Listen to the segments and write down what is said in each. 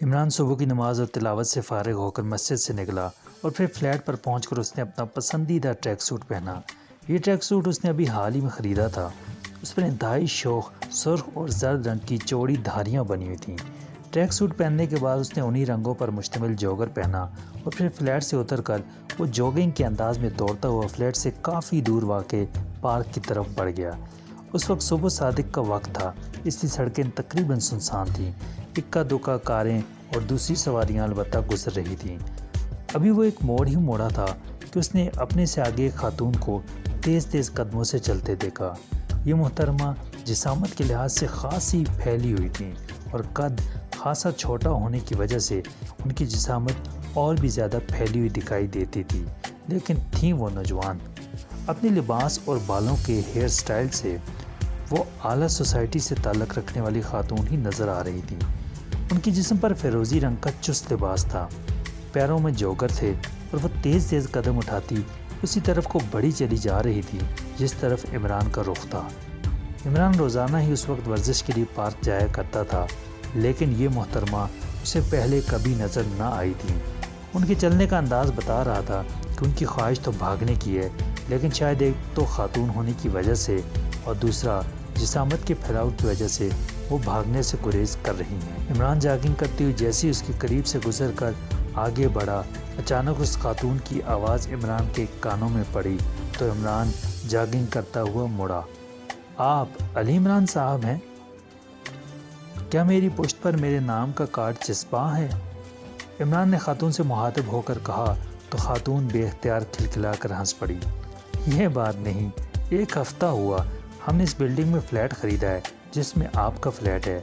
عمران صبح کی نماز اور تلاوت سے فارغ ہو کر مسجد سے نکلا اور پھر فلیٹ پر پہنچ کر اس نے اپنا پسندیدہ ٹریک سوٹ پہنا۔ یہ ٹریک سوٹ اس نے ابھی حال ہی میں خریدا تھا۔ اس پر انتہائی شوخ سرخ اور زرد رنگ کی چوڑی دھاریاں بنی ہوئی تھیں۔ ٹریک سوٹ پہننے کے بعد اس نے انہی رنگوں پر مشتمل جوگر پہنا اور پھر فلیٹ سے اتر کر وہ جوگنگ کے انداز میں دوڑتا ہوا فلیٹ سے کافی دور واقع پارک کی طرف بڑھ گیا۔ اس وقت صبح صادق کا وقت تھا، اس لیے سڑکیں تقریباً سنسان تھیں۔ اکا دکا کاریں اور دوسری سواریاں البتہ گزر رہی تھیں۔ ابھی وہ ایک موڑ ہی موڑا تھا کہ اس نے اپنے سے آگے ایک خاتون کو تیز تیز قدموں سے چلتے دیکھا۔ یہ محترمہ جسامت کے لحاظ سے خاصی پھیلی ہوئی تھیں اور قد خاصا چھوٹا ہونے کی وجہ سے ان کی جسامت اور بھی زیادہ پھیلی ہوئی دکھائی دیتی تھی، لیکن تھیں وہ نوجوان۔ اپنے لباس اور بالوں کے ہیئر سٹائل سے وہ اعلیٰ سوسائٹی سے تعلق رکھنے والی خاتون ہی نظر آ رہی تھی۔ ان کی جسم پر فیروزی رنگ کا چست لباس تھا، پیروں میں جوگر تھے اور وہ تیز تیز قدم اٹھاتی اسی طرف کو بڑھی چلی جا رہی تھی جس طرف عمران کا رخ تھا۔ عمران روزانہ ہی اس وقت ورزش کے لیے پارک جایا کرتا تھا، لیکن یہ محترمہ اسے پہلے کبھی نظر نہ آئی تھی۔ ان کے چلنے کا انداز بتا رہا تھا کہ ان کی خواہش تو بھاگنے کی ہے، لیکن شاید ایک تو خاتون ہونے کی وجہ سے اور دوسرا جسامت کے پھیلاؤ کی وجہ سے وہ بھاگنے سے گریز کر رہی ہیں۔ عمران جاگنگ کرتی ہوئی جیسے اس کے قریب سے گزر کر آگے بڑھا، اچانک اس خاتون کی آواز عمران کے کانوں میں پڑی تو عمران جاگنگ کرتا ہوا مڑا۔ آپ علی عمران صاحب ہیں؟ کیا میری پشت پر میرے نام کا کارڈ چسپاں ہے؟ عمران نے خاتون سے مخاطب ہو کر کہا تو خاتون بے اختیار کھلکھلا کر ہنس پڑی۔ یہ بات نہیں، ایک ہفتہ ہوا ہم نے اس بلڈنگ میں فلیٹ خریدا ہے جس میں آپ کا فلیٹ ہے۔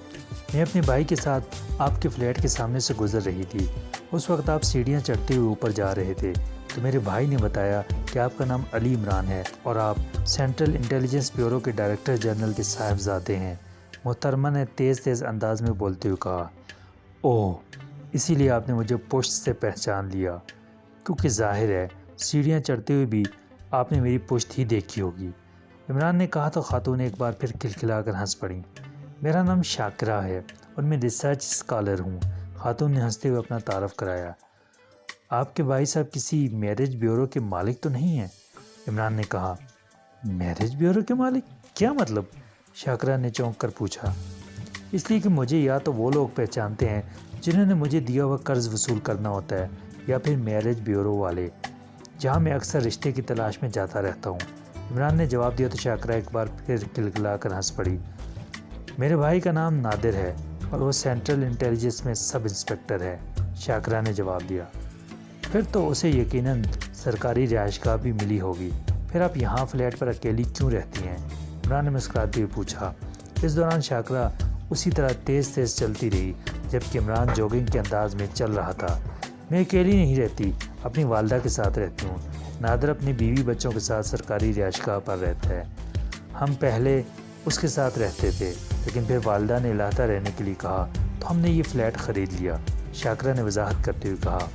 میں اپنے بھائی کے ساتھ آپ کے فلیٹ کے سامنے سے گزر رہی تھی۔ اس وقت آپ سیڑھیاں چڑھتے ہوئے اوپر جا رہے تھے تو میرے بھائی نے بتایا کہ آپ کا نام علی عمران ہے اور آپ سینٹرل انٹیلیجنس بیورو کے ڈائریکٹر جنرل کے صاحبزادے ہیں۔ محترمہ نے تیز تیز انداز میں بولتے ہوئے کہا، اوہ، اسی لیے آپ نے مجھے پشت سے پہچان لیا، کیونکہ ظاہر ہے سیڑھیاں چڑھتے ہوئے بھی آپ نے میری پشت ہی دیکھی ہوگی۔ عمران نے کہا تو خاتون ایک بار پھر کھلکھلا کر ہنس پڑی۔ میرا نام شاکرہ ہے اور میں ریسرچ اسکالر ہوں، خاتون نے ہنستے ہوئے اپنا تعارف کرایا۔ آپ کے بھائی صاحب کسی میرج بیورو کے مالک تو نہیں ہیں؟ عمران نے کہا۔ میرج بیورو کے مالک؟ کیا مطلب؟ شاکرہ نے چونک کر پوچھا۔ اس لیے کہ مجھے یا تو وہ لوگ پہچانتے ہیں جنہوں نے مجھے دیا ہوا قرض وصول کرنا ہوتا ہے، یا پھر میرج بیورو والے، جہاں میں اکثر رشتے کی تلاش میں جاتا رہتا ہوں۔ عمران نے جواب دیا تو شاکرہ ایک بار پھر کھلکھلا کر ہنس پڑی۔ میرے بھائی کا نام نادر ہے اور وہ سینٹرل انٹیلیجنس میں سب انسپکٹر ہے، شاکرہ نے جواب دیا۔ پھر تو اسے یقیناً سرکاری رہائش گاہ بھی ملی ہوگی، پھر آپ یہاں فلیٹ پر اکیلی کیوں رہتی ہیں؟ عمران نے مسکراتے ہوئے پوچھا۔ اس دوران شاکرہ اسی طرح تیز تیز چلتی رہی جبکہ عمران جوگنگ کے انداز میں چل رہا تھا۔ میں اکیلی نہیں رہتی، اپنی والدہ کے ساتھ رہتی ہوں۔ نادر اپنی بیوی بچوں کے ساتھ سرکاری رہائش گاہ پر رہتا ہے۔ ہم پہلے اس کے ساتھ رہتے تھے، لیکن پھر والدہ نے علیحدہ رہنے کے لیے کہا تو ہم نے یہ فلیٹ خرید لیا، شاکرہ نے وضاحت کرتے ہوئے کہا۔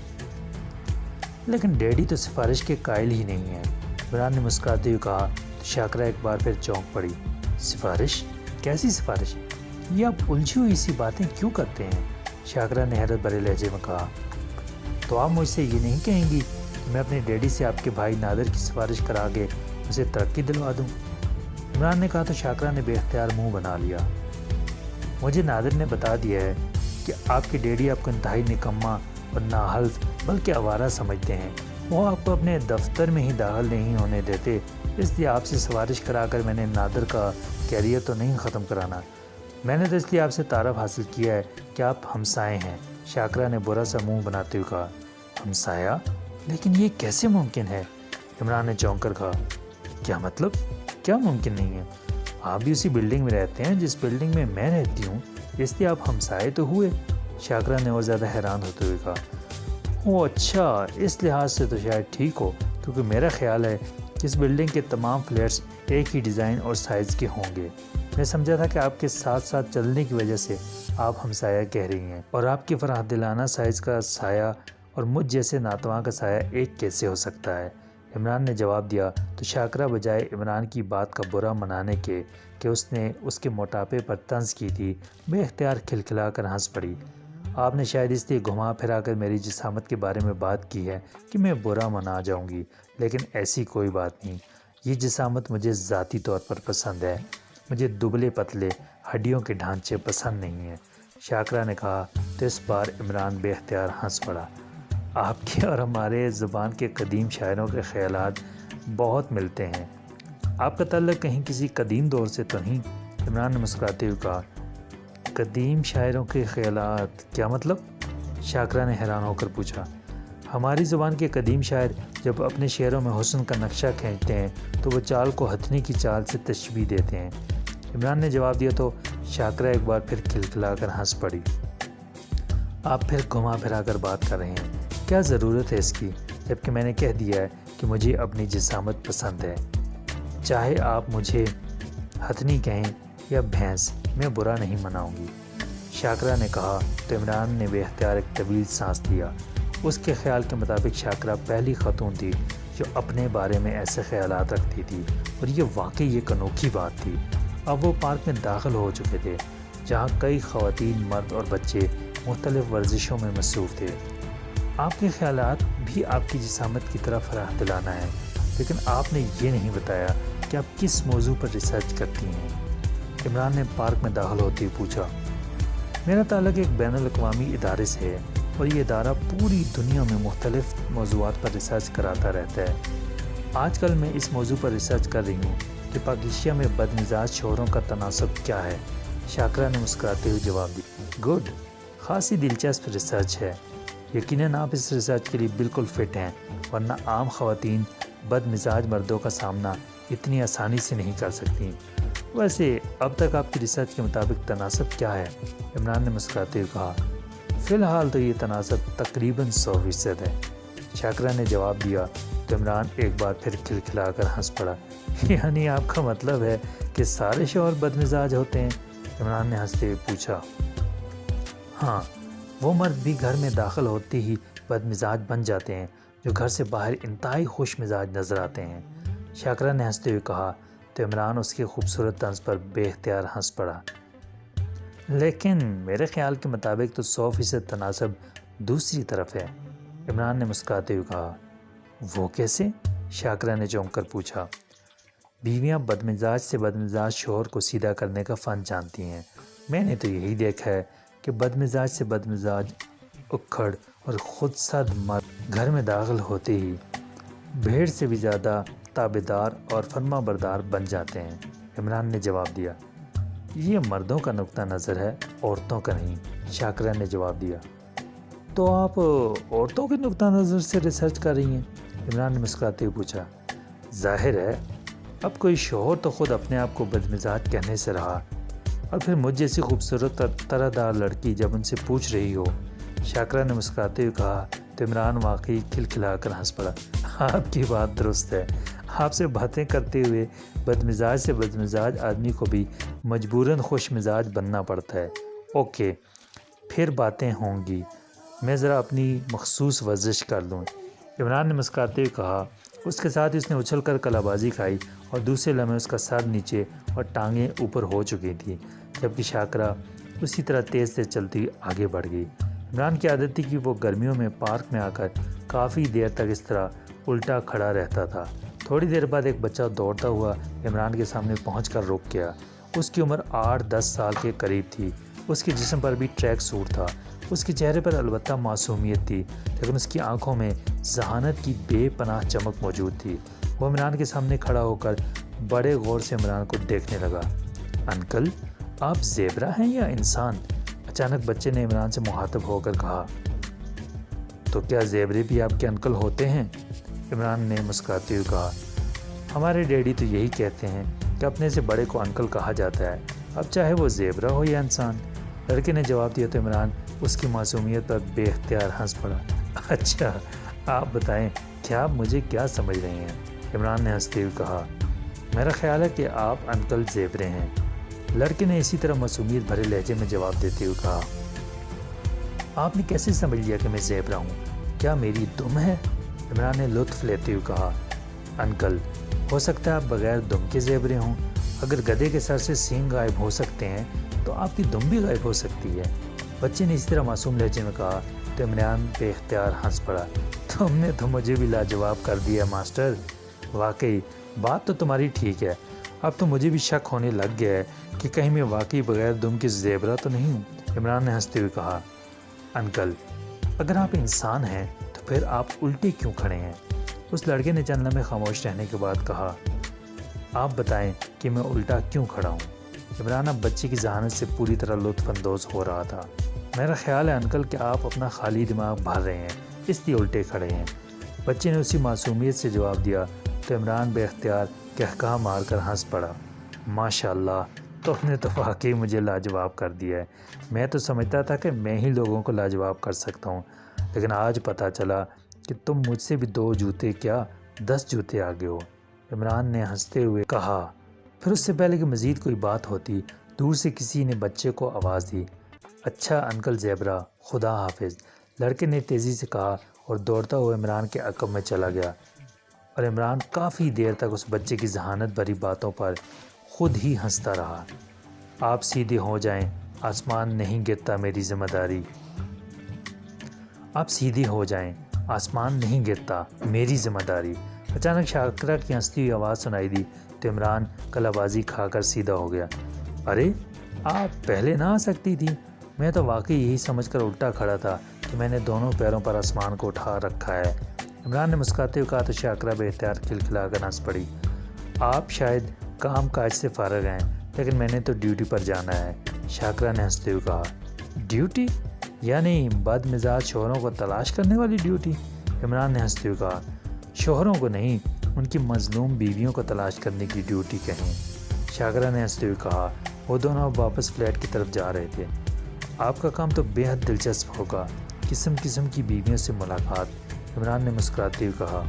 لیکن ڈیڈی تو سفارش کے قائل ہی نہیں ہیں، عمران نے مسکراتے ہوئے کہا تو شاکرہ ایک بار پھر چونک پڑی۔ سفارش؟ کیسی سفارش؟ یہ آپ الجھی ہوئی سی باتیں کیوں کرتے ہیں؟ شاکرہ نے حیرت بھرے لہجے میں کہا۔ تو آپ مجھ سے یہ نہیں کہیں گی کہ میں اپنے ڈیڈی سے آپ کے بھائی نادر کی سفارش کرا کے اسے ترقی دلوا دوں؟ عمران نے کہا تو شاکرہ نے بے اختیار منہ بنا لیا۔ مجھے نادر نے بتا دیا ہے کہ آپ کے ڈیڈی آپ کو انتہائی نکما اور نااہل بلکہ آوارہ سمجھتے ہیں۔ وہ آپ کو اپنے دفتر میں ہی داخل نہیں ہونے دیتے، اس لیے آپ سے سفارش کرا کر میں نے نادر کا کیریئر تو نہیں ختم کرانا، میں نے تو اس لیے آپ سے تعارف حاصل کیا ہے کہ آپ ہمسائے ہیں، شاکرہ نے برا سا منہ بناتے ہوئے کہا۔ ہمسایہ؟ لیکن یہ کیسے ممکن ہے؟ عمران نے چونک کر کہا۔ کیا مطلب؟ کیا ممکن نہیں ہے؟ آپ بھی اسی بلڈنگ میں رہتے ہیں جس بلڈنگ میں میں رہتی ہوں، اس لیے آپ ہمسائے تو ہوئے، شاکرہ نے اور زیادہ حیران ہوتے ہوئے کہا۔ اوہ اچھا، اس لحاظ سے تو شاید ٹھیک ہو، کیونکہ میرا خیال ہے کہ اس بلڈنگ کے تمام فلیٹس ایک ہی ڈیزائن اور سائز کے ہوں گے۔ میں سمجھا تھا کہ آپ کے ساتھ ساتھ چلنے کی وجہ سے آپ ہمسایہ کہہ رہی ہیں، اور آپ کے فرح دلانہ سائز کا سایہ اور مجھ جیسے ناتواں کا سایہ ایک کیسے ہو سکتا ہے؟ عمران نے جواب دیا تو شاکرہ بجائے عمران کی بات کا برا منانے کے کہ اس نے اس کے موٹاپے پر طنز کی تھی، بے اختیار کھلکھلا کر ہنس پڑی۔ آپ نے شاید اس لیے گھما پھرا کر میری جسامت کے بارے میں بات کی ہے کہ میں برا منا جاؤں گی، لیکن ایسی کوئی بات نہیں۔ یہ جسامت مجھے ذاتی طور پر پسند ہے، مجھے دبلے پتلے ہڈیوں کے ڈھانچے پسند نہیں ہیں۔ شاکرا نے کہا تو اس بار عمران بے اختیار ہنس پڑا۔ آپ کے اور ہمارے زبان کے قدیم شاعروں کے خیالات بہت ملتے ہیں۔ آپ کا تعلق کہیں کسی قدیم دور سے تو نہیں؟ عمران نے مسکراتے ہوئے کہا۔ قدیم شاعروں کے خیالات کیا مطلب؟ شاکرا نے حیران ہو کر پوچھا۔ ہماری زبان کے قدیم شاعر جب اپنے شعروں میں حسن کا نقشہ کھینچتے ہیں تو وہ چال کو ہتھنی کی چال سے تشبیہ دیتے ہیں۔ عمران نے جواب دیا تو شاکرا ایک بار پھر کھلکھلا کر ہنس پڑی۔ آپ پھر گھما پھرا کر بات کر رہے ہیں، کیا ضرورت ہے اس کی، جبکہ میں نے کہہ دیا ہے کہ مجھے اپنی جسامت پسند ہے۔ چاہے آپ مجھے ہتھنی کہیں یا بھینس، میں برا نہیں مناؤں گی، شاکرا نے کہا تو عمران نے بے اختیار ایک طویل سانس لیا۔ اس کے خیال کے مطابق شاکرا پہلی خاتون تھی جو اپنے بارے میں ایسے خیالات رکھتی تھی، اور یہ واقعی ایک انوکھی بات تھی۔ اب وہ پارک میں داخل ہو چکے تھے جہاں کئی خواتین، مرد اور بچے مختلف ورزشوں میں مصروف تھے۔ آپ کے خیالات بھی آپ کی جسامت کی طرف راہ دلانا ہے، لیکن آپ نے یہ نہیں بتایا کہ آپ کس موضوع پر ریسرچ کرتی ہیں۔ عمران نے پارک میں داخل ہوتے ہوئے پوچھا۔ میرا تعلق ایک بین الاقوامی ادارے سے ہے اور یہ ادارہ پوری دنیا میں مختلف موضوعات پر ریسرچ کراتا رہتا ہے۔ آج کل میں اس موضوع پر ریسرچ کر رہی ہوں کہ پاکستان میں بدمزاج شوہروں کا تناسب کیا ہے۔ شاکرا نے مسکراتے ہوئے جواب دیا۔ گڈ، خاصی دلچسپ ریسرچ ہے۔ یقیناً آپ اس ریسرچ کے لیے بالکل فٹ ہیں، ورنہ عام خواتین بد مزاج مردوں کا سامنا اتنی آسانی سے نہیں کر سکتی۔ ویسے اب تک آپ کی ریسرچ کے مطابق تناسب کیا ہے؟ عمران نے مسکراتے ہوئے کہا۔ فی الحال تو یہ تناسب تقریباً 100% ہے، شاکرا نے جواب دیا تو عمران ایک بار پھر کھلکھلا کر ہنس پڑا۔ یعنی آپ کا مطلب ہے کہ سارے شوہر بد مزاج ہوتے ہیں؟ عمران نے ہنستے ہوئے پوچھا۔ ہاں، وہ مرد بھی گھر میں داخل ہوتے ہی بد مزاج بن جاتے ہیں جو گھر سے باہر انتہائی خوش مزاج نظر آتے ہیں، شاکرا نے ہنستے ہوئے کہا تو عمران اس کے خوبصورت طنز پر بے اختیار ہنس پڑا۔ لیکن میرے خیال کے مطابق تو 100% تناسب دوسری طرف ہے، عمران نے مسکراتے ہوئے کہا۔ وہ کیسے؟ شاکرا نے چونک کر پوچھا۔ بیویاں بدمزاج سے بدمزاج شوہر کو سیدھا کرنے کا فن جانتی ہیں۔ میں نے تو یہی دیکھا ہے کہ بدمزاج سے بدمزاج اکھڑ اور خود سرد مرد گھر میں داخل ہوتے ہی بھیڑ سے بھی زیادہ تابعدار اور فرما بردار بن جاتے ہیں، عمران نے جواب دیا۔ یہ مردوں کا نقطہ نظر ہے، عورتوں کا نہیں، شاکرا نے جواب دیا۔ تو آپ عورتوں کے نقطہ نظر سے ریسرچ کر رہی ہیں؟ عمران نے مسکراتے ہوئے پوچھا۔ ظاہر ہے، اب کوئی شوہر تو خود اپنے آپ کو بدمزاج کہنے سے رہا، اور پھر مجھ جیسی خوبصورت طرح دار لڑکی جب ان سے پوچھ رہی ہو، شاکرا نے مسکراتے ہوئے کہا تو عمران واقعی کھلکھلا کر ہنس پڑا۔ آپ کی بات درست ہے، آپ سے باتیں کرتے ہوئے بدمزاج سے بدمزاج آدمی کو بھی مجبوراً خوش مزاج بننا پڑتا ہے۔ اوکے، پھر باتیں ہوں گی، میں ذرا اپنی مخصوص ورزش کر لوں، عمران نے مسکراتے ہوئے کہا۔ اس کے ساتھ اس نے اچھل کر کلا بازی کھائی اور دوسرے لمحے اس کا سر نیچے اور ٹانگیں اوپر ہو چکی تھیں، جبکہ شاکرا اسی طرح تیز سے چلتی آگے بڑھ گئی۔ عمران کی عادت تھی کہ وہ گرمیوں میں پارک میں آ کر کافی دیر تک اس طرح الٹا کھڑا رہتا تھا۔ تھوڑی دیر بعد ایک بچہ دوڑتا ہوا عمران کے سامنے پہنچ کر رک گیا۔ اس کی عمر 8-10 سال کے قریب تھی۔ اس کے جسم پر بھی ٹریک سوٹ تھا۔ اس کے چہرے پر البتہ معصومیت تھی، لیکن اس کی آنکھوں میں ذہانت کی بے پناہ چمک موجود تھی۔ وہ عمران کے سامنے کھڑا ہو کر بڑے غور سے عمران کو دیکھنے لگا۔ انکل، آپ زیبرا ہیں یا انسان؟ اچانک بچے نے عمران سے مخاطب ہو کر کہا۔ تو کیا زیبرے بھی آپ کے انکل ہوتے ہیں؟ عمران نے مسکراتے ہوئے کہا۔ ہمارے ڈیڈی تو یہی کہتے ہیں کہ اپنے سے بڑے کو انکل کہا جاتا ہے، اب چاہے وہ زیبرا ہو یا انسان، لڑکے نے جواب دیا تو عمران اس کی معصومیت پر بے اختیار ہنس پڑا۔ اچھا، آپ بتائیں کیا آپ مجھے کیا سمجھ رہے ہیں؟ عمران نے ہنستے ہوئے کہا۔ میرا خیال ہے کہ آپ انکل زیبرے ہیں، لڑکے نے اسی طرح معصومیت بھرے لہجے میں جواب دیتے ہوئے کہا۔ آپ نے کیسے سمجھ لیا کہ میں زیبرا ہوں؟ کیا میری دم ہے؟ عمران نے لطف لیتے ہوئے کہا۔ انکل، ہو سکتا ہے آپ بغیر دم کے زیبرے ہوں، اگر گدھے کے سر سے سینگ غائب ہو سکتے ہیں تو آپ کی دم بھی غائب ہو سکتی ہے۔ بچے نے اسی طرح معصوم لہجے میں کہا تو عمران بے اختیار ہنس پڑا۔ تم نے تو مجھے بھی لاجواب کر دیا ماسٹر، واقعی بات تو تمہاری ٹھیک ہے۔ اب تو مجھے بھی شک ہونے لگ گیا ہے کہ کہیں میں واقعی بغیر دم کے زیبرا تو نہیں ہوں۔ عمران نے ہنستے ہوئے کہا، انکل اگر آپ انسان ہیں تو پھر آپ الٹے کیوں کھڑے ہیں؟ اس لڑکے نے چند لمحے خاموش رہنے کے بعد کہا، آپ بتائیں کہ میں الٹا کیوں کھڑا ہوں؟ عمران اب بچے کی ذہانت سے پوری طرح لطف اندوز ہو رہا تھا۔ میرا خیال ہے انکل کہ آپ اپنا خالی دماغ بھر رہے ہیں، اس لیے الٹے کھڑے ہیں۔ بچے نے اسی معصومیت سے جواب دیا تو عمران بے اختیار قہقہہ مار کر ہنس پڑا۔ ماشاء اللہ، تم نے تو واقعی مجھے لاجواب کر دیا ہے۔ میں تو سمجھتا تھا کہ میں ہی لوگوں کو لاجواب کر سکتا ہوں، لیکن آج پتہ چلا کہ تم مجھ سے بھی 2 جوتے کیا 10 جوتے آگے ہو۔ عمران نے ہنستے ہوئے کہا۔ پھر اس سے پہلے کہ مزید کوئی بات ہوتی، دور سے کسی نے بچے کو آواز دی، اچھا انکل زیبرا، خدا حافظ۔ لڑکے نے تیزی سے کہا اور دوڑتا ہوا عمران کے عقب میں چلا گیا، اور عمران کافی دیر تک اس بچے کی ذہانت بھری باتوں پر خود ہی ہنستا رہا۔ آپ سیدھے ہو جائیں، آسمان نہیں گرتا میری ذمہ داری۔ آپ سیدھے ہو جائیں، آسمان نہیں گرتا میری ذمہ داری۔ اچانک شاکرہ کی ہنستی ہوئی آواز سنائی دی تو عمران کلا بازی کھا کر سیدھا ہو گیا۔ ارے آپ پہلے نہ آ سکتی تھی، میں تو واقعی یہی سمجھ کر الٹا کھڑا تھا کہ میں نے دونوں پیروں پر آسمان کو اٹھا رکھا ہے۔ عمران نے مسکراتے ہوئے کہا تو شاکرہ بے اختیار کھلکھلا کر ہنس پڑی۔ آپ شاید کام کاج سے فارغ ہیں، لیکن میں نے تو ڈیوٹی پر جانا ہے، شاکرہ نے ہنستے ہوئے کہا۔ ڈیوٹی؟ یعنی بد مزاج شوہروں کو تلاش کرنے والی ڈیوٹی؟ عمران نے ہنستے ہوئے کہا، شوہروں کو نہیں، ان کی مظلوم بیویوں کو تلاش کرنے کی ڈیوٹی کہیں۔ شاکرہ نے ہنستے ہوئے کہا۔ وہ دونوں اب واپس فلیٹ کی طرف جا رہے تھے۔ آپ کا کام تو بے حد دلچسپ ہوگا، قسم قسم کی بیویوں سے ملاقات، عمران نے مسکراتے ہوئے کہا۔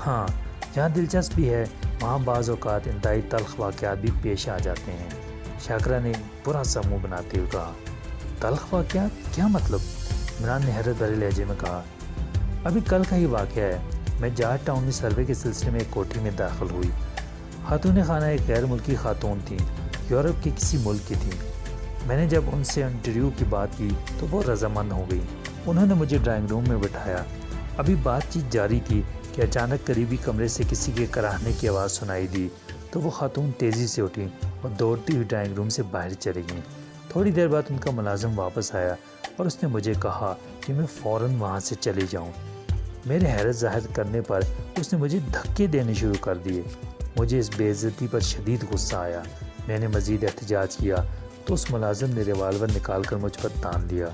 ہاں، جہاں دلچسپی ہے وہاں بعض اوقات انتہائی تلخ واقعات بھی پیش آ جاتے ہیں، شاکرہ نے برا سا منہ بناتے ہوئے کہا۔ تلخ واقعات؟ کیا مطلب؟ عمران نے حیرت بھرے لہجے میں کہا۔ ابھی کل کا ہی واقعہ ہے، میں جارج ٹاؤن میں سروے کے سلسلے میں ایک کوٹھی میں داخل ہوئی۔ خاتون خانہ ایک غیر ملکی خاتون تھیں، یورپ کے کسی ملک کی تھیں۔ میں نے جب ان سے انٹرویو کی بات کی تو وہ رضامند ہو گئی۔ انہوں نے مجھے ڈرائنگ روم میں بٹھایا۔ ابھی بات چیت جاری تھی کہ اچانک قریبی کمرے سے کسی کے کراہنے کی آواز سنائی دی تو وہ خاتون تیزی سے اٹھی اور دوڑتی ہوئی ڈرائنگ روم سے باہر چلی گئیں۔ تھوڑی دیر بعد ان کا ملازم واپس آیا اور اس نے مجھے کہا کہ میں فوراً وہاں سے چلی جاؤں۔ میرے حیرت ظاہر کرنے پر اس نے مجھے دھکے دینے شروع کر دیے۔ مجھے اس بے عزتی پر شدید غصہ آیا۔ میں نے مزید احتجاج کیا تو اس ملازم نے ریوالور نکال کر مجھ پر تان دیا،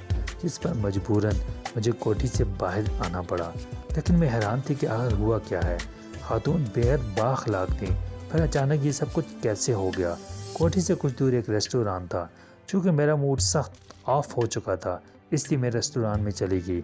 جس پر مجبوراً مجھے کوٹھی سے باہر آنا پڑا۔ لیکن میں حیران تھی کہ آخر ہوا کیا ہے۔ خاتون بے حد بااخلاق تھیں، پھر اچانک یہ سب کچھ کیسے ہو گیا؟ کوٹھی سے کچھ دور ایک ریسٹوران تھا۔ چونکہ میرا موڈ سخت آف ہو چکا تھا، اس لیے میں ریسٹوران میں چلی گئی۔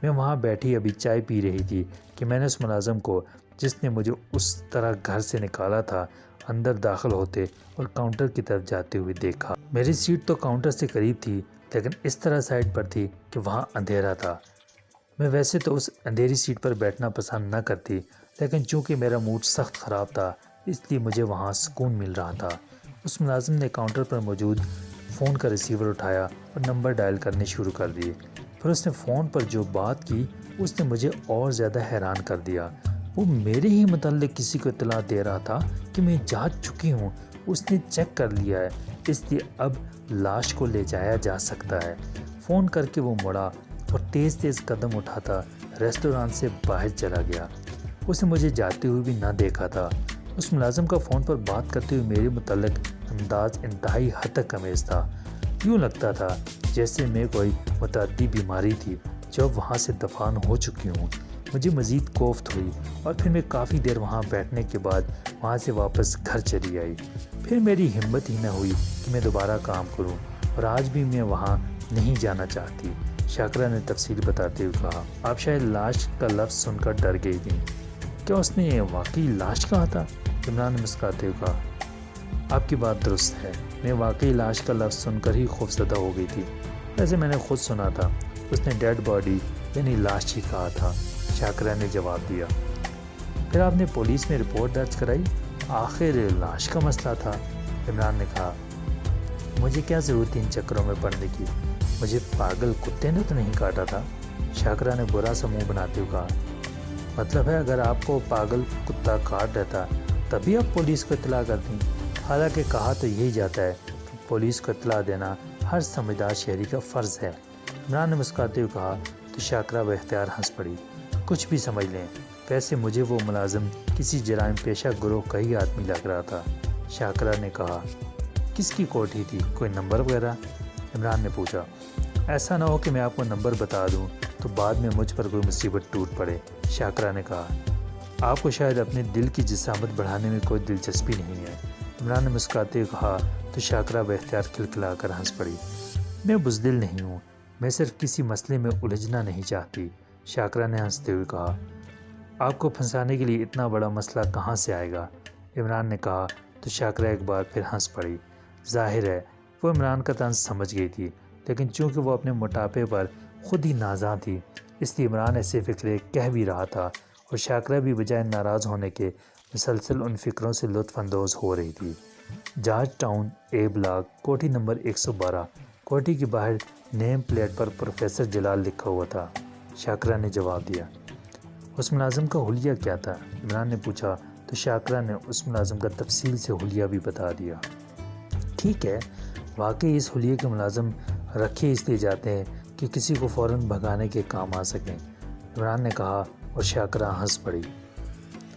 میں وہاں بیٹھی ابھی چائے پی رہی تھی کہ میں نے اس ملازم کو، جس نے مجھے اس طرح گھر سے نکالا تھا، اندر داخل ہوتے اور کاؤنٹر کی طرف جاتے ہوئے دیکھا۔ میری سیٹ تو کاؤنٹر سے قریب تھی، لیکن اس طرح سائڈ پر تھی کہ وہاں اندھیرا تھا۔ میں ویسے تو اس اندھیری سیٹ پر بیٹھنا پسند نہ کرتی، لیکن چونکہ میرا موڈ سخت خراب تھا اس لیے مجھے وہاں سکون مل رہا تھا۔ اس ملازم نے کاؤنٹر پر موجود فون کا ریسیور اٹھایا اور نمبر ڈائل کرنے شروع کر دیے۔ پھر اس نے فون پر جو بات کی اس نے مجھے اور زیادہ حیران کر دیا۔ وہ میرے ہی متعلق کسی کو اطلاع دے رہا تھا کہ میں جا چکی ہوں، اس نے چیک کر لیا ہے، اس لیے اب لاش کو لے جایا جا سکتا ہے۔ فون کر کے وہ مڑا اور تیز تیز قدم اٹھاتا ریسٹوران سے باہر چلا گیا۔ اس نے مجھے جاتے ہوئے بھی نہ دیکھا تھا۔ اس ملازم کا فون پر بات کرتے ہوئے میرے متعلق انداز انتہائی ہتک امیز تھا۔ یوں لگتا تھا جیسے میں کوئی متعدی بیماری تھی جو اب وہاں سے دفان ہو چکی ہوں۔ مجھے مزید کوفت ہوئی اور پھر میں کافی دیر وہاں بیٹھنے کے بعد وہاں سے واپس گھر چلی آئی۔ پھر میری ہمت ہی نہ ہوئی کہ میں دوبارہ کام کروں، اور آج بھی میں وہاں نہیں جانا چاہتی، شاکرہ نے تفصیل بتاتے ہوئے کہا۔ آپ شاید لاش کا لفظ سن کر ڈر گئی تھیں۔ کیا اس نے واقعی لاش کہا تھا؟ عمران نے مسکراتے ہوئے کہا۔ آپ کی بات درست ہے، میں واقعی لاش کا لفظ سن کر ہی خوفزدہ ہو گئی تھی۔ ویسے میں نے خود سنا تھا، اس نے ڈیڈ باڈی یعنی لاش ہی کہا تھا، شاکرہ نے جواب دیا۔ پھر آپ نے پولیس میں رپورٹ درج کرائی؟ آخر لاش کا مسئلہ تھا، عمران نے کہا۔ مجھے کیا ضرورت تھی ان چکروں میں پڑنے کی؟ مجھے پاگل کتے نے تو نہیں کاٹا تھا؟ شاکرہ نے برا سا منہ بناتے ہوئے کہا۔ مطلب ہے اگر آپ کو پاگل کتا کاٹ رہتا تبھی آپ پولیس کو اطلاع کرتی؟ حالانکہ کہا تو یہی جاتا ہے کہ پولیس کو اطلاع دینا ہر سمجھدار شہری کا فرض ہے۔ عمران نے مسکراتے ہوئے کہا تو شاکرہ بے اختیار ہنس پڑی۔ کچھ بھی سمجھ لیں، ویسے مجھے وہ ملازم کسی جرائم پیشہ گروہ کا ہی آدمی لگ رہا تھا۔ شاکرہ نے کہا۔ کس کی کوٹھی تھی؟ کوئی نمبر وغیرہ؟ عمران نے پوچھا۔ ایسا نہ ہو کہ میں آپ کو نمبر بتا دوں تو بعد میں مجھ پر کوئی مصیبت ٹوٹ پڑے، شاکرہ نے کہا۔ آپ کو شاید اپنے دل کی جسامت بڑھانے میں کوئی دلچسپی نہیں ہے، عمران نے مسکراتے ہوئے کہا تو شاکرہ بے اختیار کھلکھلا کر ہنس پڑی۔ میں بزدل نہیں ہوں، میں صرف کسی مسئلے میں الجھنا نہیں چاہتی، شاکرہ نے ہنستے ہوئے کہا۔ آپ کو پھنسانے کے لیے اتنا بڑا مسئلہ کہاں سے آئے گا؟ عمران نے کہا تو شاکرہ ایک بار پھر ہنس پڑی۔ ظاہر ہے وہ عمران کا طنز سمجھ گئی تھی، لیکن چونکہ وہ اپنے موٹاپے پر خود ہی نازاں تھی اس لیے عمران ایسے فکرے کہہ بھی رہا تھا اور شاکرہ بھی بجائے ناراض ہونے کے مسلسل ان فکروں سے لطف اندوز ہو رہی تھی۔ جارج ٹاؤن اے بلاک، کوٹھی نمبر 112۔ کوٹھی کے باہر نیم پلیٹ پر پروفیسر جلال لکھا ہوا تھا، شاکرہ نے جواب دیا۔ اس ملازم کا حلیہ کیا تھا؟ عمران نے پوچھا تو شاکرہ نے اس ملازم کا تفصیل سے حلیہ بھی بتا دیا۔ ٹھیک ہے، واقعی اس حلیے کے ملازم رکھے اس لیے جاتے ہیں کہ کسی کو فوراً بھگانے کے کام آ سکیں، عمران نے کہا اور شاکرہ ہنس پڑی۔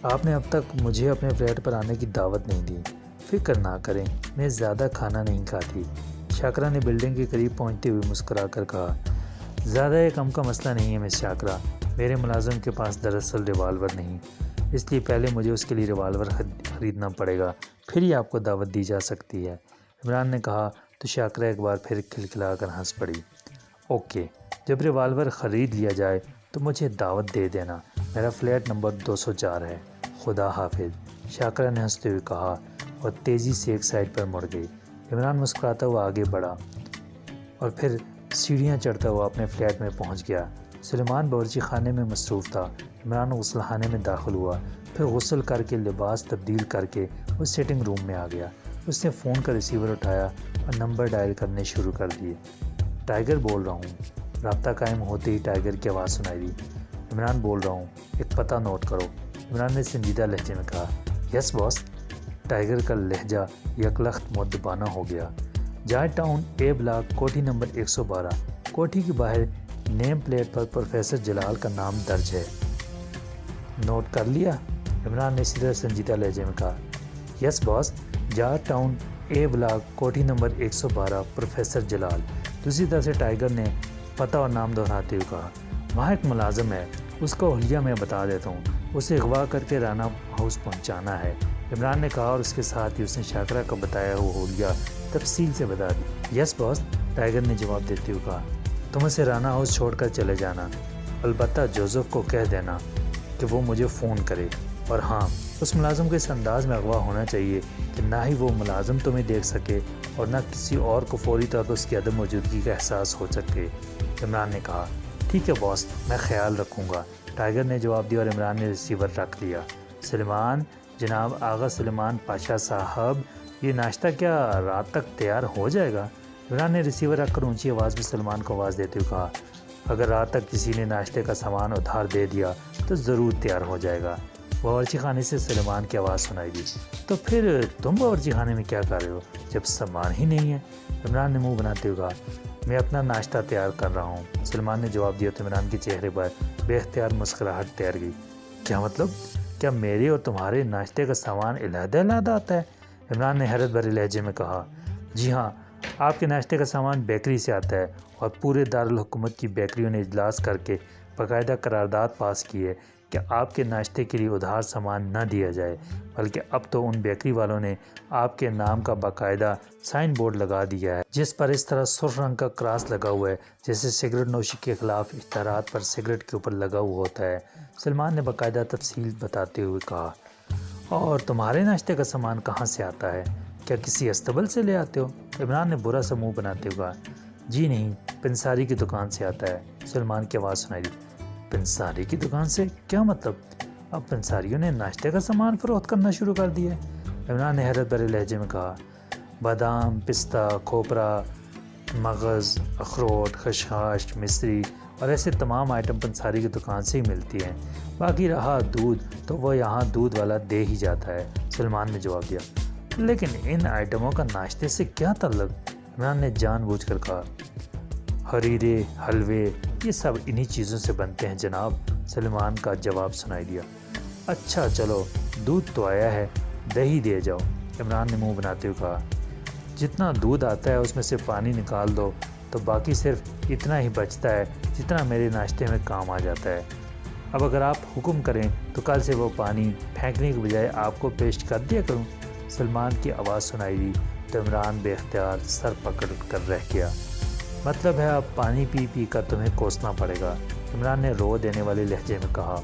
آپ نے اب تک مجھے اپنے فلیٹ پر آنے کی دعوت نہیں دی۔ فکر نہ کریں، میں زیادہ کھانا نہیں کھاتی، شاکرہ نے بلڈنگ کے قریب پہنچتے ہوئے مسکرا کر کہا۔ زیادہ کم کا مسئلہ نہیں ہے مس شاکرہ، میرے ملازم کے پاس دراصل ریوالور نہیں، اس لیے پہلے مجھے اس کے لیے ریوالور خریدنا پڑے گا، پھر ہی آپ کو دعوت دی جا سکتی ہے، عمران نے کہا تو شاکرہ ایک بار پھر کھلکھلا کر ہنس پڑی۔ اوکے، جب ریوالور خرید لیا جائے تو مجھے دعوت دے دینا، میرا فلیٹ نمبر 204 ہے، خدا حافظ، شاکرہ نے ہنستے ہوئے کہا اور تیزی سے ایک سائڈ پر مڑ گئی۔ عمران مسکراتا ہوا آگے بڑھا اور پھر سیڑھیاں چڑھتا ہوا اپنے فلیٹ میں پہنچ گیا۔ سلیمان باورچی خانے میں مصروف تھا۔ عمران غسل خانے میں داخل ہوا، پھر غسل کر کے لباس تبدیل کر کے وہ سیٹنگ روم میں آ گیا۔ اس نے فون کا ریسیور اٹھایا اور نمبر ڈائل کرنے شروع کر دیے۔ ٹائیگر بول رہا ہوں، رابطہ قائم ہوتے ہی ٹائیگر کی آواز سنائی دی۔ عمران بول رہا ہوں، ایک پتہ نوٹ کرو، عمران نے سنجیدہ لہجے میں کہا۔ یس باس، ٹائیگر کا لہجہ یکلخت مؤدبانہ ہو گیا۔ جارج ٹاؤن اے بلاک، کوٹھی نمبر 112۔ کوٹھی کے باہر نیم پلیٹ پر پروفیسر جلال کا نام درج ہے۔ نوٹ کر لیا؟ عمران نے اسی طرح سنجیدہ لہجے میں کہا۔ Yes boss, George town A block, کوٹھی نمبر 112، پروفیسر جلال، دوسری طرف سے ٹائیگر نے پتہ اور نام دہراتے ہوئے کہا۔ وہاں ایک ملازم ہے، اس کا حلیہ میں بتا دیتا ہوں، اسے اغوا کر کے رانا ہاؤس پہنچانا ہے، عمران نے کہا اور اس کے ساتھ ہی اس نے شاکرہ کا بتایا ہوا حلیہ تفصیل سے بتا دی۔ یس باس، ٹائیگر نے جواب دیتے ہوئے کہا۔ تم اسے رانا ہاؤس چھوڑ کر چلے جانا، البتہ جوزف کو کہہ دینا کہ وہ مجھے فون کرے، اور ہاں، اس ملازم کو اس انداز میں اغوا ہونا چاہیے کہ نہ ہی وہ ملازم تمہیں دیکھ سکے اور نہ کسی اور کو فوری طور پر اس کی عدم موجودگی کا احساس ہو سکے، عمران نے کہا۔ ٹھیک ہے باس، میں خیال رکھوں گا، ٹائیگر نے جواب دیا اور عمران نے ریسیور رکھ دیا۔ سلیمان، جناب آغا سلیمان پاشا صاحب، یہ ناشتہ کیا رات تک تیار ہو جائے گا؟ عمران نے ریسیور رکھ کر اونچی آواز میں سلمان کو آواز دیتے ہوئے کہا۔ اگر رات تک کسی نے ناشتے کا سامان ادھار دے دیا تو ضرور تیار ہو جائے گا، باورچی خانے سے سلیمان کی آواز سنائی دی۔ تو پھر تم باورچی خانے میں کیا کر رہے ہو جب سامان ہی نہیں ہے؟ عمران نے منہ بناتے ہوئے کہا۔ میں اپنا ناشتہ تیار کر رہا ہوں، سلمان نے جواب دیا تو عمران کے چہرے پر بے اختیار مسکراہٹ تیر گئی۔ کیا مطلب؟ کیا میرے اور تمہارے ناشتے کا سامان علیحدہ علیحدہ آتا ہے؟ عمران نے حیرت بھرے لہجے میں کہا۔ جی ہاں، آپ کے ناشتے کا سامان بیکری سے آتا ہے اور پورے دارالحکومت کی بیکریوں نے اجلاس کر کے باقاعدہ قرارداد پاس کی ہے کہ آپ کے ناشتے کے لیے ادھار سامان نہ دیا جائے، بلکہ اب تو ان بیکری والوں نے آپ کے نام کا باقاعدہ سائن بورڈ لگا دیا ہے جس پر اس طرح سرخ رنگ کا کراس لگا ہوا ہے جیسے سگریٹ نوشی کے خلاف اشتہارات پر سگریٹ کے اوپر لگا ہوا ہوتا ہے، سلمان نے باقاعدہ تفصیل بتاتے ہوئے کہا۔ اور تمہارے ناشتے کا سامان کہاں سے آتا ہے؟ کیا کسی استبل سے لے آتے ہو؟ عمران نے برا سا منہ بناتے ہوئے کہا۔ جی نہیں، پنساری کی دکان سے آتا ہے، سلمان کی آواز سنائی دی۔ پنساری کی دکان سے؟ کیا مطلب؟ اب پنساریوں نے ناشتے کا سامان فروخت کرنا شروع کر دیا ہے، عمران نے حیرت بھرے لہجے میں کہا۔ بادام، پستہ، کھوپرا، مغز، اخروٹ، خشخاش، مصری اور ایسے تمام آئٹم پنساری کی دکان سے ہی ملتی ہیں۔ باقی رہا دودھ تو وہ یہاں دودھ والا دے ہی جاتا ہے، سلمان نے جواب دیا۔ لیکن ان آئٹموں کا ناشتے سے کیا تعلق؟ عمران نے جان بوجھ کر کہا۔ حریرے، حلوے، یہ سب انہی چیزوں سے بنتے ہیں جناب، سلمان کا جواب سنائی دیا۔ اچھا چلو، دودھ تو آیا ہے، دہی دے جاؤ، عمران نے منہ بناتے ہوئے کہا۔ جتنا دودھ آتا ہے اس میں سے پانی نکال دو تو باقی صرف اتنا ہی بچتا ہے جتنا میرے ناشتے میں کام آ جاتا ہے۔ اب اگر آپ حکم کریں تو کل سے وہ پانی پھینکنے کے بجائے آپ کو پیش کر دیا کروں، سلمان کی آواز سنائی دی تو عمران بے اختیار سر پکڑ کر رہ گیا۔ مطلب ہے اب پانی پی پی کر تمہیں کوسنا پڑے گا، عمران نے رو دینے والے لہجے میں کہا۔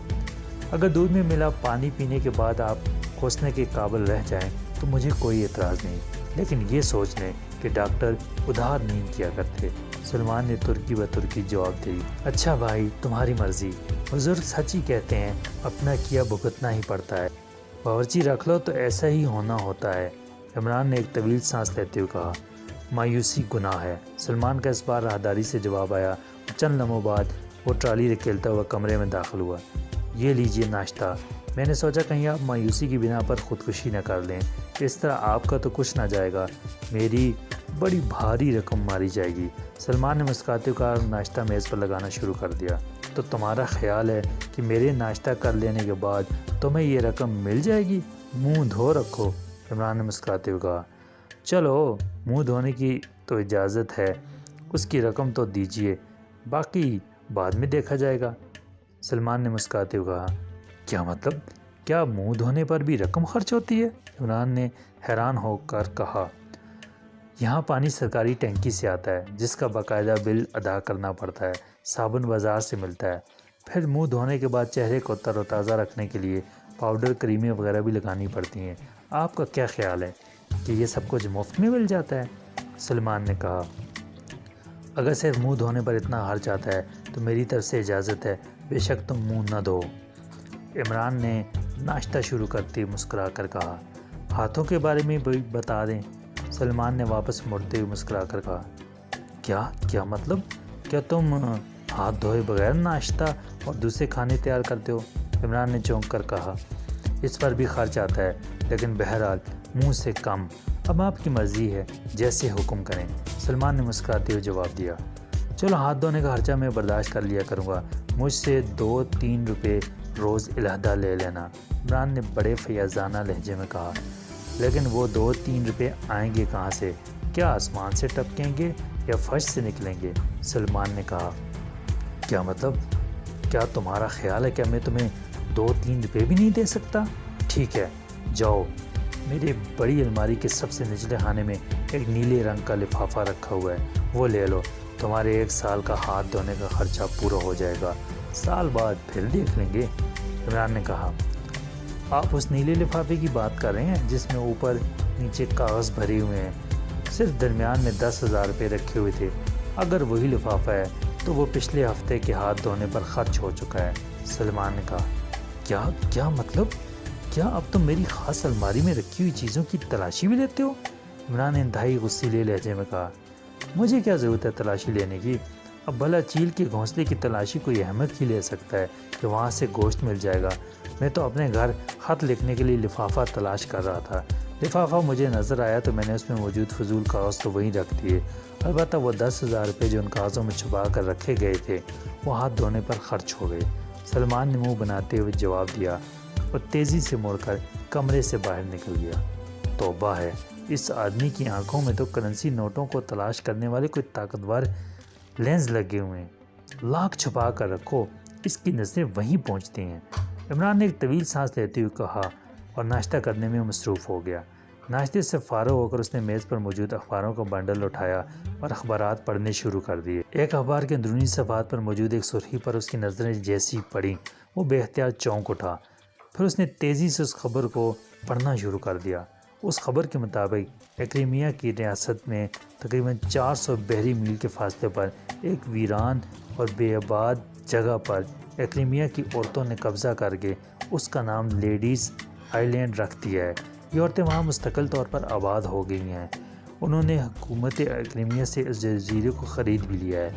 اگر دودھ میں ملا پانی پینے کے بعد آپ کوسنے کے قابل رہ جائیں تو مجھے کوئی اعتراض نہیں، لیکن یہ سوچ لیں کہ ڈاکٹر ادھار نہیں کیا کرتے، سلمان نے ترکی ب ترکی جواب دی۔ اچھا بھائی، تمہاری مرضی، بزرگ سچ ہی کہتے ہیں، اپنا کیا بھگتنا ہی پڑتا ہے، باورچی رکھ لو تو ایسا ہی ہونا ہوتا ہے، عمران نے ایک طویل سانس لیتے ہوئے کہا۔ مایوسی گناہ ہے، سلمان کا اس بار راہداری سے جواب آیا اور چند لمحوں بعد وہ ٹرالی رکھیلتا ہوا کمرے میں داخل ہوا۔ یہ لیجئے ناشتہ، میں نے سوچا کہیں آپ مایوسی کی بنا پر خودکشی نہ کر لیں، اس طرح آپ کا تو کچھ نہ جائے گا، میری بڑی بھاری رقم ماری جائے گی، سلمان نے مسکراتے ہوئے کہا اور ناشتہ میز پر لگانا شروع کر دیا۔ تو تمہارا خیال ہے کہ میرے ناشتہ کر لینے کے بعد تمہیں یہ رقم مل جائے گی؟ منہ دھو رکھو، عمران نے مسکراتے ہوئے کہا۔ چلو، منہ دھونے کی تو اجازت ہے، اس کی رقم تو دیجئے، باقی بعد میں دیکھا جائے گا، سلمان نے مسکراتے ہوئے کہا۔ کیا مطلب؟ کیا منہ دھونے پر بھی رقم خرچ ہوتی ہے؟ عمران نے حیران ہو کر کہا۔ یہاں پانی سرکاری ٹینکی سے آتا ہے جس کا باقاعدہ بل ادا کرنا پڑتا ہے، صابن بازار سے ملتا ہے، پھر منہ دھونے کے بعد چہرے کو تر و تازہ رکھنے کے لیے پاؤڈر، کریمیں وغیرہ بھی لگانی پڑتی ہیں۔ آپ کا کیا خیال ہے کہ یہ سب کچھ مفت میں مل جاتا ہے؟ سلمان نے کہا۔ اگر صرف منہ دھونے پر اتنا خرچ آتا ہے تو میری طرف سے اجازت ہے، بے شک تم منہ نہ دھو، عمران نے ناشتہ شروع کرتے مسکرا کر کہا۔ ہاتھوں کے بارے میں بھی بتا دیں، سلمان نے واپس مڑتے ہوئے مسکرا کر کہا۔ کیا مطلب؟ کیا تم ہاتھ دھوئے بغیر ناشتہ اور دوسرے کھانے تیار کرتے ہو؟ عمران نے چونک کر کہا۔ اس پر بھی خرچ آتا ہے، لیکن بہرحال منہ سے کم، اب آپ کی مرضی ہے، جیسے حکم کریں، سلمان نے مسکراتے ہوئے جواب دیا۔ چلو، ہاتھ دھونے کا خرچہ میں برداشت کر لیا کروں گا، مجھ سے 2-3 روپے روز علیحدہ لے لینا، عمران نے بڑے فیاضانہ لہجے میں کہا۔ لیکن وہ 2-3 روپے آئیں گے کہاں سے؟ کیا آسمان سے ٹپکیں گے یا فرش سے نکلیں گے؟ سلمان نے کہا۔ کیا مطلب؟ کیا تمہارا خیال ہے کہ میں تمہیں 2-3 روپے بھی نہیں دے سکتا؟ ٹھیک ہے، جاؤ، میری بڑی الماری کے سب سے نچلے خانے میں ایک نیلے رنگ کا لفافہ رکھا ہوا ہے، وہ لے لو، تمہارے 1 سال کا ہاتھ دھونے کا خرچہ پورا ہو جائے گا، سال بعد پھر دیکھ لیں گے، عمران نے کہا۔ آپ اس نیلے لفافے کی بات کر رہے ہیں جس میں اوپر نیچے کاغذ بھرے ہوئے ہیں، صرف درمیان میں 10,000 روپے رکھے ہوئے تھے، اگر وہی لفافہ ہے تو وہ پچھلے ہفتے کے ہاتھ دھونے پر خرچ ہو چکا ہے، سلمان نے کہا۔ کیا مطلب؟ کیا اب تم میری خاص الماری میں رکھی ہوئی چیزوں کی تلاشی بھی لیتے ہو؟ عمران نے انتہائی غصیلے لہجے میں کہا۔ مجھے کیا ضرورت ہے تلاشی لینے کی؟ اب بھلا چیل کے گھونسلے کی تلاشی کوئی احمد ہی لے سکتا ہے کہ وہاں سے گوشت مل جائے گا، میں تو اپنے گھر خط لکھنے کے لیے لفافہ تلاش کر رہا تھا، لفافہ مجھے نظر آیا تو میں نے اس میں موجود فضول کاغذ تو وہیں رکھ دیے، البتہ وہ 10,000 روپے جو ان کاغذوں میں چھپا کر رکھے گئے تھے وہ ہاتھ دھونے پر خرچ ہو گئے، سلمان نے منہ بناتے ہوئے جواب دیا اور تیزی سے مڑ کر کمرے سے باہر نکل گیا۔ توبہ ہے، اس آدمی کی آنکھوں میں تو کرنسی نوٹوں کو تلاش کرنے والے کوئی طاقتور لینز لگے ہوئے ہیں، لاکھ چھپا کر رکھو، اس کی نظریں وہیں پہنچتی ہیں، عمران نے ایک طویل سانس لیتے ہوئے کہا اور ناشتہ کرنے میں مصروف ہو گیا۔ ناشتے سے فارغ ہو کر اس نے میز پر موجود اخباروں کا بنڈل اٹھایا اور اخبارات پڑھنے شروع کر دیے۔ ایک اخبار کے اندرونی صفحات پر موجود ایک سرخی پر اس کی نظریں جیسی پڑیں وہ بے اختیار چونک اٹھا، پھر اس نے تیزی سے اس خبر کو پڑھنا شروع کر دیا۔ اس خبر کے مطابق کرائمیا کی ریاست میں تقریباً 400 بحری میل کے فاصلے پر ایک ویران اور بے آباد جگہ پر کرائمیا کی عورتوں نے قبضہ کر کے اس کا نام لیڈیز آئی لینڈ رکھ دیا ہے۔ یہ عورتیں وہاں مستقل طور پر آباد ہو گئی ہیں انہوں نے حکومت ایکریمیا سے اس جزیرے کو خرید بھی لیا ہے۔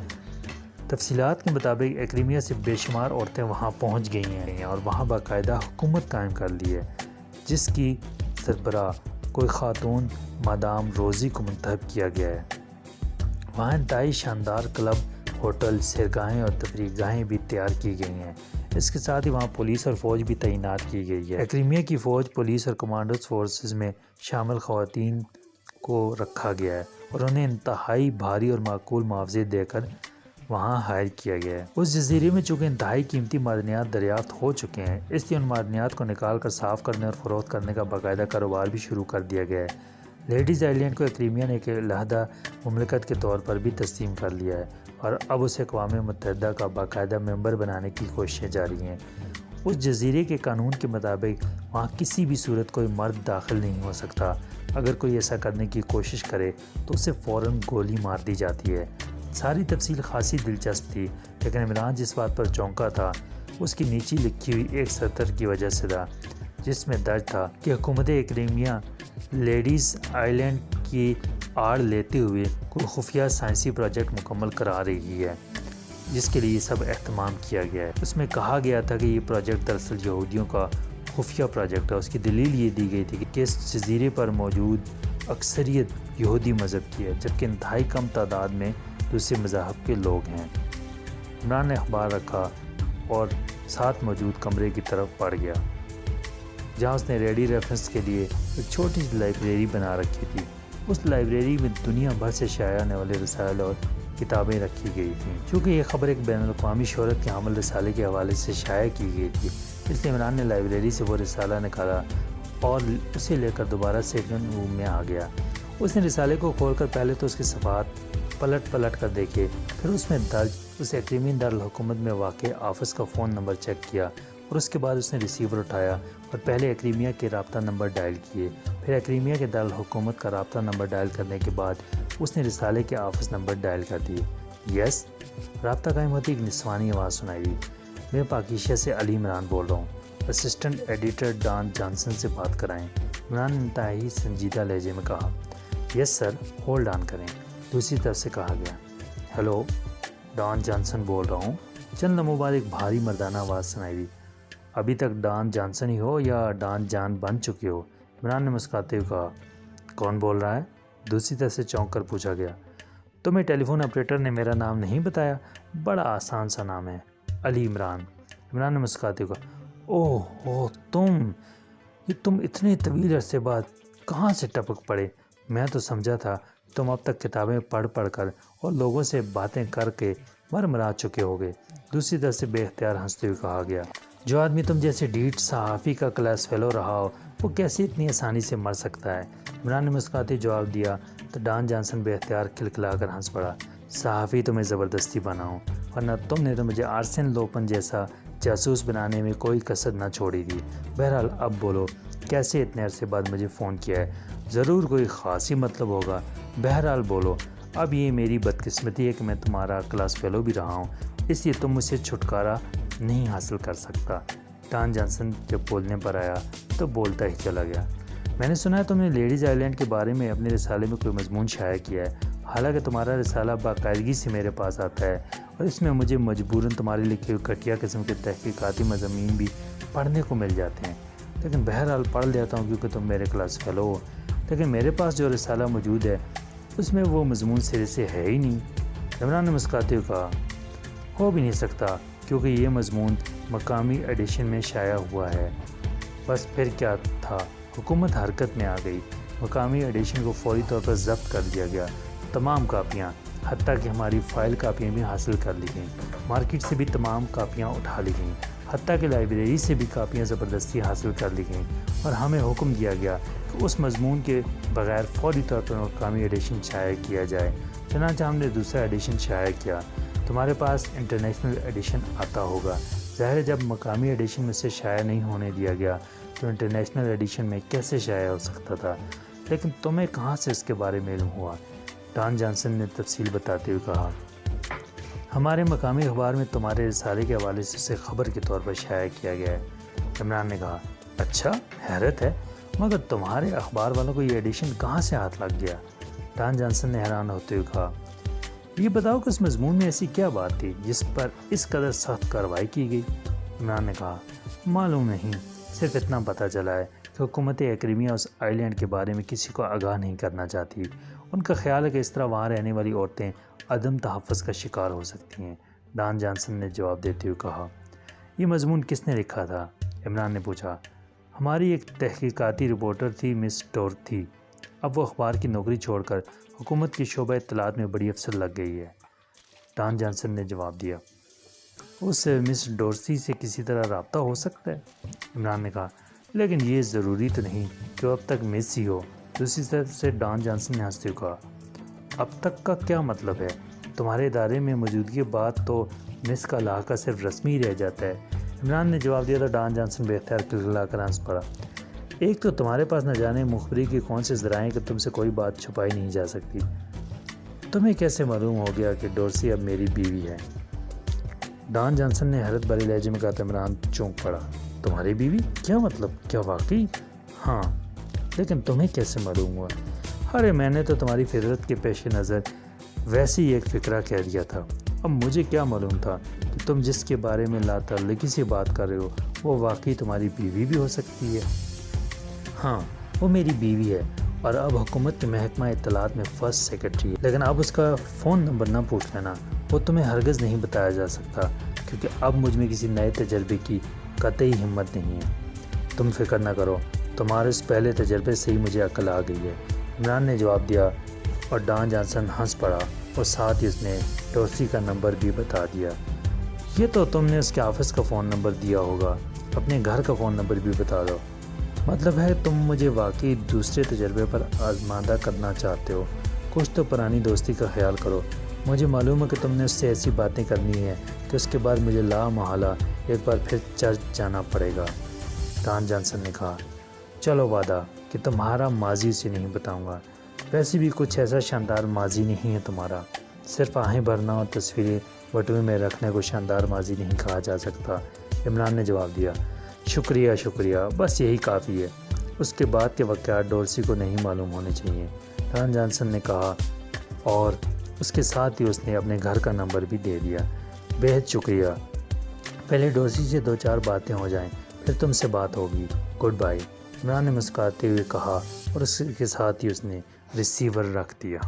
تفصیلات کے مطابق ایکریمیا سے بے شمار عورتیں وہاں پہنچ گئی ہیں اور وہاں باقاعدہ حکومت قائم کر لی ہے، جس کی سربراہ کوئی خاتون مادام روزی کو منتخب کیا گیا ہے۔ وہاں انتہائی شاندار کلب، ہوٹل، سیرگاہیں اور تفریح گاہیں بھی تیار کی گئی ہیں۔ اس کے ساتھ ہی وہاں پولیس اور فوج بھی تعینات کی گئی ہے۔ ایکریمیا کی فوج، پولیس اور کمانڈوز فورسز میں شامل خواتین کو رکھا گیا ہے اور انہیں انتہائی بھاری اور معقول معاوضے دے کر وہاں ہائر کیا گیا ہے۔ اس جزیرے میں چونکہ انتہائی قیمتی معدنیات دریافت ہو چکے ہیں، اس لیے ان معدنیات کو نکال کر صاف کرنے اور فروخت کرنے کا باقاعدہ کاروبار بھی شروع کر دیا گیا ہے۔ لیڈیز آئلینڈ کو ایکریمیا نے ایک علیحدہ مملکت کے طور پر بھی تسلیم کر لیا ہے اور اب اسے اقوام متحدہ کا باقاعدہ ممبر بنانے کی کوششیں جاری ہیں۔ اس جزیرے کے قانون کے مطابق وہاں کسی بھی صورت کوئی مرد داخل نہیں ہو سکتا۔ اگر کوئی ایسا کرنے کی کوشش کرے تو اسے فوراً گولی مار دی جاتی ہے۔ ساری تفصیل خاصی دلچسپ تھی، لیکن عمران جس بات پر چونکا تھا اس کی نیچی لکھی ہوئی ایک سطر کی وجہ سے تھا، جس میں درج تھا کہ حکومت ایکریمیا لیڈیز آئلینڈ کی آڑ لیتے ہوئے کوئی خفیہ سائنسی پروجیکٹ مکمل کرا رہی ہے، جس کے لیے سب اہتمام کیا گیا ہے۔ اس میں کہا گیا تھا کہ یہ پروجیکٹ دراصل یہودیوں کا خفیہ پروجیکٹ ہے۔ اس کی دلیل یہ دی گئی تھی کہ اس جزیرے پر موجود اکثریت یہودی مذہب کی ہے، جبکہ انتہائی کم تعداد میں دوسرے مذاہب کے لوگ ہیں۔ عمران نے اخبار رکھا اور ساتھ موجود کمرے کی طرف بڑھ گیا، جہاں اس نے ریڈی ریفرنس کے لیے ایک چھوٹی سی لائبریری بنا رکھی تھی۔ اس لائبریری میں دنیا بھر سے شائع ہونے والے رسائل اور کتابیں رکھی گئی تھیں۔ چونکہ یہ خبر ایک بین الاقوامی شہرت کے حامل رسالے کے حوالے سے شائع کی گئی تھی، اس لیے عمران نے لائبریری سے وہ رسالہ نکالا اور اسے لے کر دوبارہ سیٹنگ روم میں آ گیا۔ اس نے رسالے کو کھول کر پہلے تو اس کے صفحات پلٹ کر دیکھے، پھر اس میں درج اس ایکریمین دارالحکومت میں واقع آفس کا فون نمبر چیک کیا اور اس کے بعد اس نے ریسیور اٹھایا اور پہلے ایکریمیا کے رابطہ نمبر ڈائل کیے، پھر ایکریمیا کے دارالحکومت کا رابطہ نمبر ڈائل کرنے کے بعد اس نے رسالے کے آفس نمبر ڈائل کر دیے۔ یس، رابطہ قائم ہوتی ایک نسوانی آواز سنائی دی۔ میں پاکیشیا سے علی عمران بول رہا ہوں، اسسٹنٹ ایڈیٹر ڈان جانسن سے بات کرائیں۔ عمران نے انتہائی سنجیدہ لہجے میں کہا۔ یس سر، ہولڈ آن کریں، دوسری طرف سے کہا گیا۔ ہیلو، ڈان جانسن بول رہا ہوں۔ چند لمحوں بعد ایک بھاری مردانہ آواز سنائی دی۔ ابھی تک ڈان جانسن ہی ہو یا ڈان جان بن چکے ہو؟ عمران نے مسکراتے ہوئے کہا۔ کون بول رہا ہے؟ دوسری طرف سے چونک کر پوچھا گیا۔ تمہیں ٹیلی فون آپریٹر نے میرا نام نہیں بتایا؟ بڑا آسان سا نام ہے، علی عمران۔ عمران نے مسکراتے ہوئے کہا۔ اوہ تم اتنے طویل عرصے بعد کہاں سے ٹپک پڑے؟ میں تو سمجھا تھا تم اب تک کتابیں پڑھ کر اور لوگوں سے باتیں کر کے مرا چکے ہوگے۔ دوسری طرف سے بے اختیار ہنستے ہوئے کہا گیا۔ جو آدمی تم جیسے ڈیٹ صحافی کا کلاس فیلو رہا ہو، وہ کیسے اتنی آسانی سے مر سکتا ہے؟ عمران نے مسکراتے جواب دیا تو ڈان جانسن بے اختیار کھلکھلا کر ہنس پڑا۔ صحافی تو میں زبردستی بنا ہوں، ورنہ تم نے تو مجھے آرسن لوپن جیسا جاسوس بنانے میں کوئی کسر نہ چھوڑی تھی۔ بہرحال اب بولو، کیسے اتنے عرصے بعد مجھے فون کیا ہے؟ ضرور کوئی خاصی مطلب ہوگا۔ بہرحال بولو۔ اب یہ میری بدقسمتی ہے کہ میں تمہارا کلاس فیلو بھی رہا ہوں، اس لیے تم مجھ سے چھٹکارا نہیں حاصل کر سکتا۔ ڈان جانسن جب بولنے پر آیا تو بولتا ہی چلا گیا۔ میں نے سنا ہے تم نے لیڈیز آئلینڈ کے بارے میں اپنے رسالے میں کوئی مضمون شائع کیا ہے، حالانکہ تمہارا رسالہ باقاعدگی سے میرے پاس آتا ہے اور اس میں مجھے مجبوراً تمہارے لکھے ہوئے گھٹیا قسم کے تحقیقاتی مضامین بھی پڑھنے کو مل جاتے ہیں، لیکن بہرحال پڑھ لیتا ہوں کیونکہ تم میرے کلاس فیلو ہو۔ لیکن میرے پاس جو رسالہ موجود ہے اس میں وہ مضمون سرے سے ہے ہی نہیں۔ عمران نے مسکراتے ہوئے کہا۔ ہو بھی نہیں سکتا کیونکہ یہ مضمون مقامی ایڈیشن میں شائع ہوا ہے۔ بس پھر کیا تھا، حکومت حرکت میں آ گئی، مقامی ایڈیشن کو فوری طور پر ضبط کر دیا گیا، تمام کاپیاں، حتیٰ کہ ہماری فائل کاپیاں بھی حاصل کر لی گئیں، مارکیٹ سے بھی تمام کاپیاں اٹھا لی گئیں، حتیٰ کہ لائبریری سے بھی کاپیاں زبردستی حاصل کر لی گئیں، اور ہمیں حکم دیا گیا کہ اس مضمون کے بغیر فوری طور پر مقامی ایڈیشن شائع کیا جائے۔ چنانچہ ہم نے دوسرا ایڈیشن شائع کیا۔ تمہارے پاس انٹرنیشنل ایڈیشن آتا ہوگا، ظاہر ہے جب مقامی ایڈیشن میں سے شائع نہیں ہونے دیا گیا تو انٹرنیشنل ایڈیشن میں کیسے شائع ہو سکتا تھا؟ لیکن تمہیں کہاں سے اس کے بارے میں علم ہوا؟ ڈان جانسن نے تفصیل بتاتے ہوئے کہا۔ ہمارے مقامی اخبار میں تمہارے رسالے کے حوالے سے اسے خبر کے طور پر شائع کیا گیا ہے۔ عمران نے کہا۔ اچھا، حیرت ہے، مگر تمہارے اخبار والوں کو یہ ایڈیشن کہاں سے ہاتھ لگ گیا؟ ڈان جانسن نے حیران ہوتے ہوئے کہا، یہ بتاؤ کہ اس مضمون میں ایسی کیا بات تھی جس پر اس قدر سخت کارروائی کی گئی؟ عمران نے کہا، معلوم نہیں، صرف اتنا پتہ چلا ہے کہ حکومت ایکریمیا اس آئی لینڈ کے بارے میں کسی کو آگاہ نہیں کرنا چاہتی۔ ان کا خیال ہے کہ اس طرح وہاں رہنے والی عورتیں عدم تحفظ کا شکار ہو سکتی ہیں۔ ڈان جانسن نے جواب دیتے ہوئے کہا، یہ مضمون کس نے لکھا تھا؟ عمران نے پوچھا، ہماری ایک تحقیقاتی رپورٹر تھی مس ڈورتھی، اب وہ اخبار کی نوکری چھوڑ کر حکومت کی شعبہ اطلاعات میں بڑی افسر لگ گئی ہے۔ ڈان جانسن نے جواب دیا، اس مس ڈورتھی سے کسی طرح رابطہ ہو سکتا ہے؟ عمران نے کہا، لیکن یہ ضروری تو نہیں کہ وہ اب تک مس ہی ہو۔ دوسری طرف سے ڈان جانسن نے ہنستے ہوئے کہا، اب تک کا کیا مطلب ہے؟ تمہارے ادارے میں موجودگی بعد تو مس کا لاحقہ صرف رسمی رہ جاتا ہے۔ عمران نے جواب دیا تو ڈان جانسن بے اختیار کھلکھلا کر ہنس پڑا۔ ایک تو تمہارے پاس نہ جانے مخبری کے کون سے ذرائع کہ تم سے کوئی بات چھپائی نہیں جا سکتی۔ تمہیں کیسے معلوم ہو گیا کہ ڈورسی اب میری بیوی ہے؟ ڈان جانسن نے حیرت بھرے لہجے میں کہا تو عمران چونک پڑا۔ تمہاری بیوی؟ کیا مطلب؟ کیا واقعی؟ ہاں، لیکن تمہیں کیسے معلوم ہوا؟ ارے میں نے تو تمہاری فطرت کے پیش نظر ویسے ہی ایک فقرہ کہہ دیا تھا۔ اب مجھے کیا معلوم تھا کہ تم جس کے بارے میں لا تعلقی سے بات کر رہے ہو وہ واقعی تمہاری بیوی بھی ہو سکتی ہے۔ ہاں، وہ میری بیوی ہے اور اب حکومت کے محکمہ اطلاعات میں فرسٹ سیکرٹری ہے، لیکن اب اس کا فون نمبر نہ پوچھ لینا، وہ تمہیں ہرگز نہیں بتایا جا سکتا، کیونکہ اب مجھ میں کسی نئے تجربے کی قطعی ہمت نہیں ہے۔ تم فکر نہ کرو، تمہارے اس پہلے تجربے سے ہی مجھے عقل آ گئی ہے، عمران نے جواب دیا، اور ڈان جانسن ہنس پڑا اور ساتھ ہی اس نے ڈورسی کا نمبر بھی بتا دیا۔ یہ تو تم نے اس کے آفس کا فون نمبر دیا ہوگا، اپنے گھر کا فون نمبر بھی بتا دو۔ مطلب ہے تم مجھے واقعی دوسرے تجربے پر آزمادہ کرنا چاہتے ہو۔ کچھ تو پرانی دوستی کا خیال کرو۔ مجھے معلوم ہے کہ تم نے اس سے ایسی باتیں کرنی ہیں کہ اس کے بعد مجھے لا محالہ ایک بار پھر چرچ جانا پڑے گا۔ ڈان جانسن نے کہا، چلو وعدہ کہ تمہارا ماضی سے نہیں بتاؤں گا، ویسے بھی کچھ ایسا شاندار ماضی نہیں ہے تمہارا، صرف آہیں بھرنا اور تصویریں بٹوے میں رکھنے کو شاندار ماضی نہیں کہا جا سکتا۔ عمران نے جواب دیا، شکریہ، بس یہی کافی ہے۔ اس کے بعد کے واقعات ڈورسی کو نہیں معلوم ہونے چاہیے، ڈان جانسن نے کہا، اور اس کے ساتھ ہی اس نے اپنے گھر کا نمبر بھی دے دیا۔ بہت شکریہ، پہلے ڈورسی سے 2-4 باتیں ہو جائیں، پھر تم سے بات ہوگی، گڈ بائی، عمران نے مسکراتے ہوئے کہا، اور اس کے ساتھ ہی اس نے ریسیور رکھ دیا۔